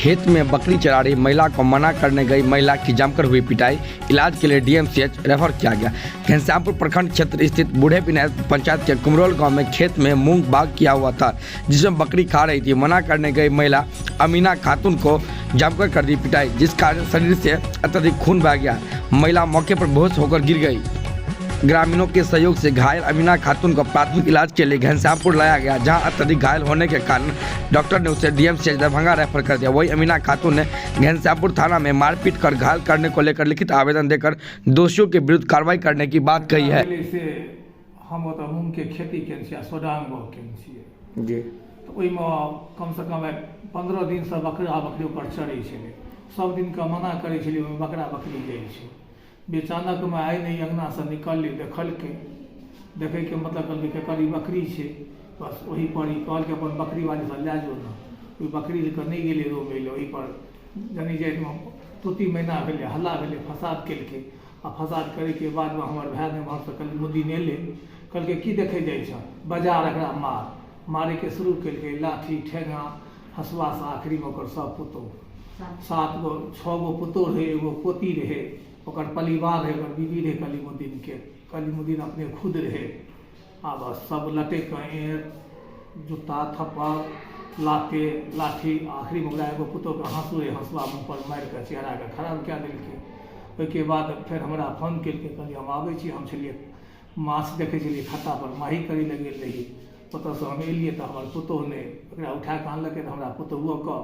खेत में बकरी चरा रही महिला को मना करने गई महिला की जमकर हुई पिटाई। इलाज के लिए डीएमसीएच रेफर किया गया। घनश्यामपुर प्रखंड क्षेत्र स्थित बूढ़े पिनैत पंचायत के कुमरोल गांव में खेत में मूंग बाग किया हुआ था, जिसमें बकरी खा रही थी। मना करने गई महिला अमीना खातून को जमकर कर दी पिटाई, जिस कारण शरीर से अत्यधिक खून बह गया। महिला मौके पर बेहोश होकर गिर गई। ग्रामीणों के सहयोग से घायल अमीना खातून को प्राथमिक इलाज के लिए घनश्यामपुर लाया गया, जहां अत्यधिक घायल होने के कारण डॉक्टर ने उसे डीएमसीएच दरभंगा रेफर कर दिया। वही अमीना खातून ने घनश्यामपुर थाना में मारपीट कर घायल करने को लेकर लिखित आवेदन देकर दोषियों के विरुद्ध कार्रवाई करने की बात कही है। हम मूंग के खेती केने सोडांग केने जी, तो कम से कम 15 दिन से बकरा बकरी पर चढ़े छे, सब दिन का मना करे छे, बकरा बकरी जाए छे। बेचानक में आई नहीं अंगना से निकल देखल के देखे के मतलब कल के करी बकरी छे, बस वही पर ही कल के अपन बकरी वाले से लै जो ना, कोई बकरी के नहीं गेले रोबे वही पर जनी जाए तुती महीना भेले हल्ला भेले फसाद केलके। आ फसाद करे के बाद में हमर भाई ने वहाँ से कल मुदी ने ले कल के की देखे जाए छ बाजार एकरा मारे के शुरू केलके, लाठी ठेंगा हसुआ से आखिरी में ओकर सब पुतोह 7 गो 6 गो पुतोह रहे, एगो पोती रहे, ओकर परिवार रहे, ओकर बीबी रहे कलीमुद्दीन के, कलीमुद्दीन अपने खुद रहे। आ बस सब लटे कहीं जूता थप्पड़ लाते लाठी आखिरी में एगो पुतोह के हाँसू रहे, हंसुआ मुँह पर मारि के चेहरा के खराब कए देलकै। ओहिके बाद फिर हमरा फोन केलकै, कहलिए हम आबै छी। हम छलिए माछ देखै छलिए खाता पर माही करे लए गेल रही, ओतऽसँ हम एलिए तऽ हमर पुतोह ने ओकरा उठा कऽ आनलकै, तऽ हमरा पुतोहुओ के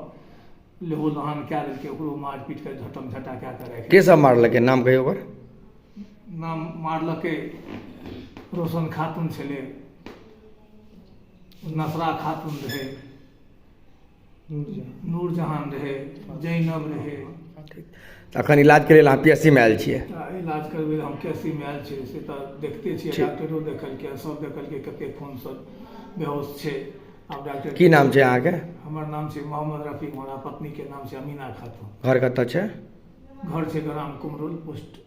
लेहो लहान कए देलकै, ओकरो मार पीट के झटम झटा कए के राखि। के सब मारलकै, नाम कहियो ओकर? नाम मारलकै रोशन खातून छलै, नसरा खातून रहे, नूरजहान रहे, जैनब रहे। अखन इलाज के लिए पीएससी में आयल छियै? इलाज करबै हम केसी में आयल छियै से तऽ देखते छियै, डॉक्टरो देखलकै, सब देखलकै कते खून सब बेहोश छै। अब डॉक्टर की नाम छै अहाँके? हमर नाम छै मोहम्मद रफीक, हमरा पत्नी के नाम छै अमीना खातून। घर कतऽ छै? घर छै ग्राम कुमरोल पोस्ट।